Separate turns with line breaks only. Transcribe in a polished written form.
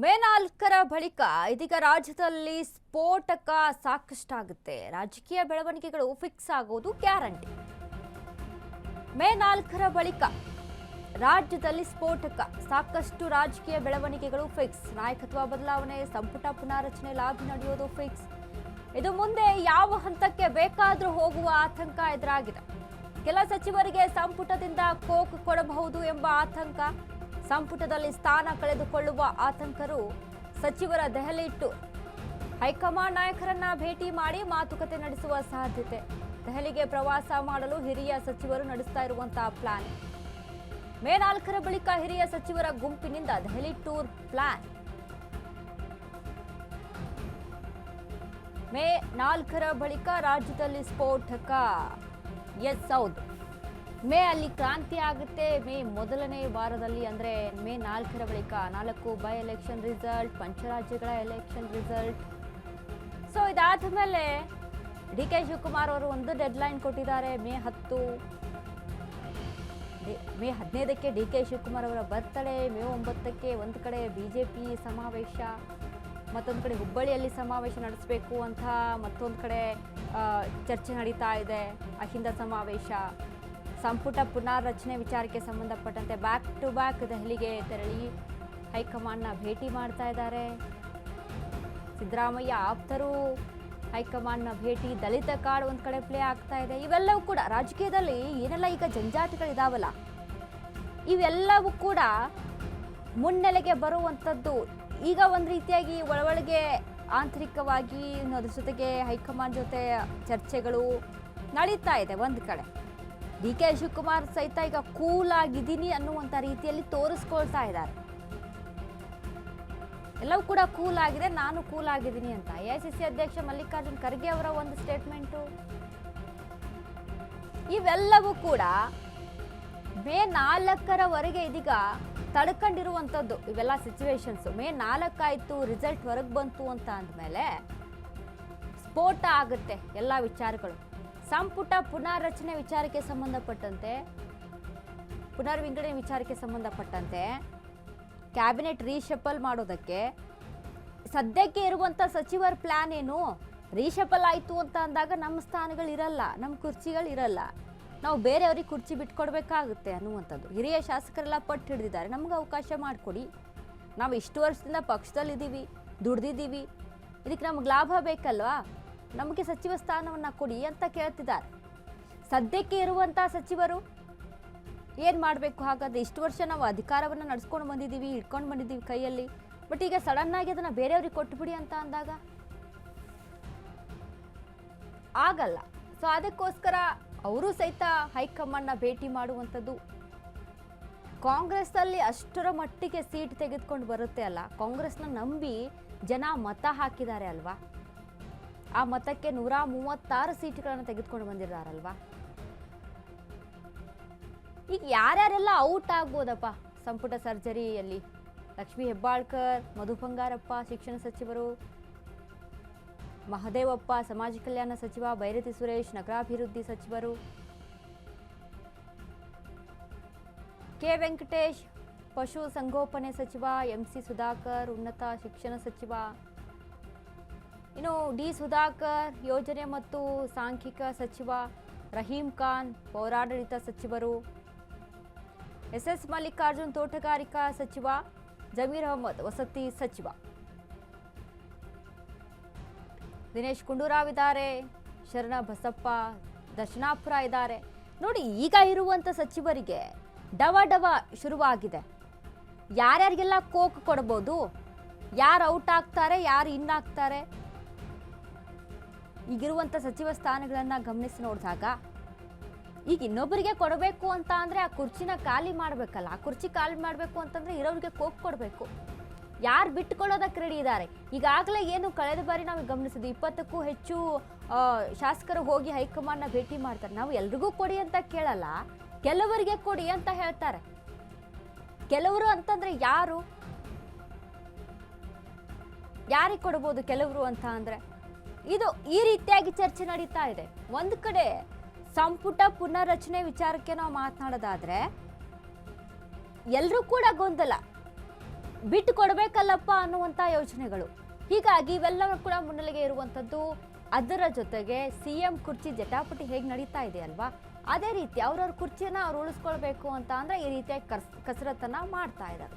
ಮೇ 4ರ ಬಳಿಕ ಇದೀಗ ರಾಜ್ಯದಲ್ಲಿ ಸ್ಫೋಟಕ ಸಾಕಷ್ಟಾಗುತ್ತೆ. ರಾಜಕೀಯ ಬೆಳವಣಿಗೆಗಳು ಫಿಕ್ಸ್ ಆಗೋದು ಗ್ಯಾರಂಟಿ. ಮೇ 4ರ ಬಳಿಕ ರಾಜ್ಯದಲ್ಲಿ ಸ್ಫೋಟಕ ಸಾಕಷ್ಟು ರಾಜಕೀಯ ಬೆಳವಣಿಗೆಗಳು ಫಿಕ್ಸ್. ನಾಯಕತ್ವ ಬದಲಾವಣೆ, ಸಂಪುಟ ಪುನಾರಚನೆ ಲಾಬಿ ನಡೆಯೋದು ಫಿಕ್ಸ್. ಇದು ಮುಂದೆ ಯಾವ ಹಂತಕ್ಕೆ ಬೇಕಾದರೂ ಹೋಗುವ ಆತಂಕ ಎದುರಾಗಿದೆ. ಕೆಲ ಸಚಿವರಿಗೆ ಸಂಪುಟದಿಂದ ಕೋಕ್ ಕೊಡಬಹುದು ಎಂಬ ಆತಂಕ, ಸಂಪುಟದಲ್ಲಿ ಸ್ಥಾನ ಕಳೆದುಕೊಳ್ಳುವ ಆತಂಕರು. ಸಚಿವರ ದೆಹಲಿ ಟೂರ್, ಹೈಕಮಾಂಡ್ ನಾಯಕರನ್ನ ಭೇಟಿ ಮಾಡಿ ಮಾತುಕತೆ ನಡೆಸುವ ಸಾಧ್ಯತೆ. ದೆಹಲಿಗೆ ಪ್ರವಾಸ ಮಾಡಲು ಹಿರಿಯ ಸಚಿವರು ನಡೆಸ್ತಾ ಇರುವಂತಹ ಪ್ಲಾನ್. ಮೇ 4ರ ಬಳಿಕ ಹಿರಿಯ ಸಚಿವರ ಗುಂಪಿನಿಂದ ದೆಹಲಿ ಟೂರ್ ಪ್ಲಾನ್. ಮೇ 4ರ ಬಳಿಕ ರಾಜ್ಯದಲ್ಲಿ ಸ್ಫೋಟಕ. ಎಸ್, ಹೌದು, ಮೇ ಅಲ್ಲಿ ಕ್ರಾಂತಿ ಆಗುತ್ತೆ. ಮೇ ಮೊದಲನೇ ವಾರದಲ್ಲಿ, ಅಂದರೆ ಮೇ 4ರ ಬಳಿಕ 4 ಬೈ ಎಲೆಕ್ಷನ್ ರಿಸಲ್ಟ್, ಪಂಚರಾಜ್ಯಗಳ ಎಲೆಕ್ಷನ್ ರಿಸಲ್ಟ್. ಸೊ ಇದಾದ ಮೇಲೆ ಡಿ ಕೆ ಶಿವಕುಮಾರ್ ಅವರು ಒಂದು ಡೆಡ್ಲೈನ್ ಕೊಟ್ಟಿದ್ದಾರೆ. ಮೇ 15ಕ್ಕೆ ಡಿ ಕೆ ಶಿವಕುಮಾರ್ ಅವರ ಬರ್ತಡೇ. ಮೇ 9ಕ್ಕೆ ಒಂದು ಕಡೆ ಬಿಜೆಪಿ ಸಮಾವೇಶ, ಮತ್ತೊಂದು ಕಡೆ ಹುಬ್ಬಳ್ಳಿಯಲ್ಲಿ ಸಮಾವೇಶ ನಡೆಸಬೇಕು ಅಂತ ಮತ್ತೊಂದು ಕಡೆ ಚರ್ಚೆ ನಡೀತಾ ಇದೆ. ಅಹಿಂದ ಸಮಾವೇಶ, ಸಂಪುಟ ಪುನಾರಚನೆ ವಿಚಾರಕ್ಕೆ ಸಂಬಂಧಪಟ್ಟಂತೆ ಬ್ಯಾಕ್ ಟು ಬ್ಯಾಕ್ ದೆಹಲಿಗೆ ತೆರಳಿ ಹೈಕಮಾಂಡ್ನ ಭೇಟಿ ಮಾಡ್ತಾ ಇದ್ದಾರೆ. ಸಿದ್ದರಾಮಯ್ಯ ಆಪ್ತರು ಹೈಕಮಾಂಡ್ನ ಭೇಟಿ, ದಲಿತ ಕಾರ್ಡ್ ಒಂದು ಕಡೆ ಪ್ಲೇ ಆಗ್ತಾ ಇದೆ. ಇವೆಲ್ಲವೂ ಕೂಡ ರಾಜಕೀಯದಲ್ಲಿ ಏನೆಲ್ಲ ಈಗ ಜಂಜಾಟಗಳಿದಾವಲ್ಲ, ಇವೆಲ್ಲವೂ ಕೂಡ ಮುನ್ನೆಲೆಗೆ ಬರುವಂಥದ್ದು. ಈಗ ಒಂದು ರೀತಿಯಾಗಿ ಒಳಗೆ ಆಂತರಿಕವಾಗಿ ಅದ್ರ ಜೊತೆಗೆ ಹೈಕಮಾಂಡ್ ಜೊತೆ ಚರ್ಚೆಗಳು ನಡೀತಾ ಇದೆ. ಒಂದು ಕಡೆ ಡಿ ಕೆ ಶಿವಕುಮಾರ್ ಸಹಿತ ಈಗ ಕೂಲ್ ಆಗಿದ್ದೀನಿ ಅನ್ನುವಂಥ ರೀತಿಯಲ್ಲಿ ತೋರಿಸ್ಕೊಳ್ತಾ ಇದ್ದಾರೆ. ಎಲ್ಲವೂ ಕೂಡ ಕೂಲ್ ಆಗಿದೆ, ನಾನು ಕೂಲ್ ಆಗಿದ್ದೀನಿ ಅಂತ. ಎಐಸಿಸಿ ಅಧ್ಯಕ್ಷ ಮಲ್ಲಿಕಾರ್ಜುನ್ ಖರ್ಗೆ ಅವರ ಒಂದು ಸ್ಟೇಟ್ಮೆಂಟು. ಇವೆಲ್ಲವೂ ಕೂಡ ಮೇ 4ರವರೆಗೆ ಇದೀಗ ತಡ್ಕೊಂಡಿರುವಂಥದ್ದು. ಇವೆಲ್ಲ ಸಿಚುವೇಶನ್ಸ್ ಮೇ 4 ಆಯಿತು, ರಿಸಲ್ಟ್ ಹೊರಗೆ ಬಂತು ಅಂತ ಅಂದಮೇಲೆ ಸ್ಫೋಟ ಆಗುತ್ತೆ ಎಲ್ಲ ವಿಚಾರಗಳು. ಸಂಪುಟ ಪುನಾರಚನೆ ವಿಚಾರಕ್ಕೆ ಸಂಬಂಧಪಟ್ಟಂತೆ, ಪುನರ್ವಿಂಗಡಣೆ ವಿಚಾರಕ್ಕೆ ಸಂಬಂಧಪಟ್ಟಂತೆ, ಕ್ಯಾಬಿನೆಟ್ ರೀಶಫಲ್ ಮಾಡೋದಕ್ಕೆ ಸದ್ಯಕ್ಕೆ ಇರುವಂಥ ಸಚಿವರ ಪ್ಲಾನ್ ಏನು? ರೀಶಫಲ್ ಆಯಿತು ಅಂತ ಅಂದಾಗ ನಮ್ಮ ಸ್ಥಾನಗಳಿರಲ್ಲ, ನಮ್ಮ ಕುರ್ಚಿಗಳಿರಲ್ಲ, ನಾವು ಬೇರೆಯವ್ರಿಗೆ ಕುರ್ಚಿ ಬಿಟ್ಕೊಡ್ಬೇಕಾಗುತ್ತೆ ಅನ್ನುವಂಥದ್ದು. ಹಿರಿಯ ಶಾಸಕರೆಲ್ಲ ಪಟ್ಟು ಹಿಡಿದಿದ್ದಾರೆ, ನಮ್ಗೆ ಅವಕಾಶ ಮಾಡಿಕೊಡಿ, ನಾವು ಇಷ್ಟು ವರ್ಷದಿಂದ ಪಕ್ಷದಲ್ಲಿದ್ದೀವಿ, ದುಡ್ದಿದ್ದೀವಿ, ಇದಕ್ಕೆ ನಮ್ಗೆ ಲಾಭ ಬೇಕಲ್ವಾ, ನಮಗೆ ಸಚಿವ ಸ್ಥಾನವನ್ನು ಕೊಡಿ ಅಂತ ಕೇಳ್ತಿದ್ದಾರೆ. ಸದ್ಯಕ್ಕೆ ಇರುವಂಥ ಸಚಿವರು ಏನು ಮಾಡಬೇಕು? ಹಾಗಾದರೆ ಇಷ್ಟು ವರ್ಷ ನಾವು ಅಧಿಕಾರವನ್ನು ನಡೆಸ್ಕೊಂಡು ಬಂದಿದ್ದೀವಿ, ಇಟ್ಕೊಂಡು ಬಂದಿದ್ದೀವಿ ಕೈಯಲ್ಲಿ, ಬಟ್ ಈಗ ಸಡನ್ನಾಗಿ ಅದನ್ನು ಬೇರೆಯವ್ರಿಗೆ ಕೊಟ್ಟುಬಿಡಿ ಅಂತ ಅಂದಾಗ ಆಗಲ್ಲ. ಸೊ ಅದಕ್ಕೋಸ್ಕರ ಅವರು ಸಹಿತ ಹೈಕಮಾಂಡ್ನ ಭೇಟಿ ಮಾಡುವಂಥದ್ದು. ಕಾಂಗ್ರೆಸ್ಸಲ್ಲಿ ಅಷ್ಟರ ಮಟ್ಟಿಗೆ ಸೀಟ್ ತೆಗೆದುಕೊಂಡು ಬರುತ್ತೆ ಅಲ್ಲ, ಕಾಂಗ್ರೆಸ್ನ ನಂಬಿ ಜನ ಮತ ಹಾಕಿದ್ದಾರೆ ಅಲ್ವಾ, ಆ ಮತಕ್ಕೆ 136 ಸೀಟ್ಗಳನ್ನು ತೆಗೆದುಕೊಂಡು ಬಂದಿದ್ದಾರಲ್ವಾ. ಈಗ ಯಾರ್ಯಾರೆಲ್ಲ ಔಟ್ ಆಗ್ಬೋದಪ್ಪ ಸಂಪುಟ ಸರ್ಜರಿಯಲ್ಲಿ? ಲಕ್ಷ್ಮೀ ಹೆಬ್ಬಾಳ್ಕರ್, ಮಧು ಬಂಗಾರಪ್ಪ ಶಿಕ್ಷಣ ಸಚಿವರು, ಮಹದೇವಪ್ಪ ಸಮಾಜ ಕಲ್ಯಾಣ ಸಚಿವ, ಬೈರತಿ ಸುರೇಶ್ ನಗರಾಭಿವೃದ್ಧಿ ಸಚಿವರು, ಕೆ ವೆಂಕಟೇಶ್ ಪಶು ಸಂಗೋಪನೆ ಸಚಿವ, ಎಂಸಿ ಸುಧಾಕರ್ ಉನ್ನತ ಶಿಕ್ಷಣ ಸಚಿವ, ಇನ್ನು ಡಿ ಸುಧಾಕರ್ ಯೋಜನೆ ಮತ್ತು ಸಾಂಖ್ಯಿಕ ಸಚಿವ, ರಹೀಂ ಖಾನ್ ಪೌರಾಡಳಿತ ಸಚಿವರು, ಎಸ್ ಮಲ್ಲಿಕಾರ್ಜುನ್ ತೋಟಗಾರಿಕಾ ಸಚಿವ, ಜಮೀರ್ ಅಹಮದ್ ವಸತಿ ಸಚಿವ, ದಿನೇಶ್ ಗುಂಡೂರಾವ್ ಇದ್ದಾರೆ, ಶರಣ ಬಸಪ್ಪ ದರ್ಶನಾಪುರ ಇದ್ದಾರೆ. ನೋಡಿ, ಈಗ ಇರುವಂಥ ಸಚಿವರಿಗೆ ಡವ ಶುರುವಾಗಿದೆ. ಯಾರ್ಯಾರಿಗೆಲ್ಲ ಕೋಕ್ ಕೊಡ್ಬೋದು, ಯಾರು ಔಟ್ ಆಗ್ತಾರೆ, ಯಾರು ಇನ್ ಆಗ್ತಾರೆ, ಈಗಿರುವಂಥ ಸಚಿವ ಸ್ಥಾನಗಳನ್ನು ಗಮನಿಸಿ ನೋಡಿದಾಗ ಈಗ ಇನ್ನೊಬ್ಬರಿಗೆ ಕೊಡಬೇಕು ಅಂತ ಅಂದರೆ ಆ ಕುರ್ಚಿನ ಖಾಲಿ ಮಾಡಬೇಕಲ್ಲ. ಆ ಕುರ್ಚಿ ಖಾಲಿ ಮಾಡಬೇಕು ಅಂತಂದರೆ ಇರೋರಿಗೆ ಕೋಕ್ ಕೊಡಬೇಕು. ಯಾರು ಬಿಟ್ಟುಕೊಳ್ಳೋದಕ್ಕೆ ರೆಡಿ ಇದ್ದಾರೆ? ಈಗಾಗಲೇ ಏನು ಕಳೆದ ಬಾರಿ ನಾವು ಗಮನಿಸಿದ್ವಿ, 20ಕ್ಕೂ ಹೆಚ್ಚು ಶಾಸಕರು ಹೋಗಿ ಹೈಕಮಾಂಡ್ನ ಭೇಟಿ ಮಾಡ್ತಾರೆ. ನಾವು ಎಲ್ರಿಗೂ ಕೊಡಿ ಅಂತ ಕೇಳಲ್ಲ, ಕೆಲವರಿಗೆ ಕೊಡಿ ಅಂತ ಹೇಳ್ತಾರೆ. ಕೆಲವರು ಅಂತಂದರೆ ಯಾರಿಗೆ ಕೊಡ್ಬೋದು ಕೆಲವರು ಅಂತ ಅಂದರೆ? ಇದು ಈ ರೀತಿಯಾಗಿ ಚರ್ಚೆ ನಡೀತಾ ಇದೆ. ಒಂದು ಕಡೆ ಸಂಪುಟ ಪುನರ್ರಚನೆ ವಿಚಾರಕ್ಕೆ ನಾವು ಮಾತನಾಡೋದಾದ್ರೆ ಎಲ್ಲರೂ ಕೂಡ ಗೊಂದಲ. ಬಿಟ್ಟು ಕೊಡಬೇಕಲ್ಲಪ್ಪ ಅನ್ನುವಂಥ ಯೋಚನೆಗಳು. ಹೀಗಾಗಿ ಇವೆಲ್ಲವೂ ಕೂಡ ಮುನ್ನೆಲೆಗೆ ಇರುವಂಥದ್ದು. ಅದರ ಜೊತೆಗೆ CM ಕುರ್ಚಿ ಜಟಾಪಟಿ ಹೇಗೆ ನಡೀತಾ ಇದೆ ಅಲ್ವಾ, ಅದೇ ರೀತಿ ಅವ್ರವ್ರ ಕುರ್ಚಿಯನ್ನ ಅವ್ರು ಉಳಿಸ್ಕೊಳ್ಬೇಕು ಅಂತ ಅಂದರೆ ಈ ರೀತಿಯಾಗಿ ಕಸರತ್ತನ್ನು ಮಾಡ್ತಾ ಇದ್ದಾರೆ.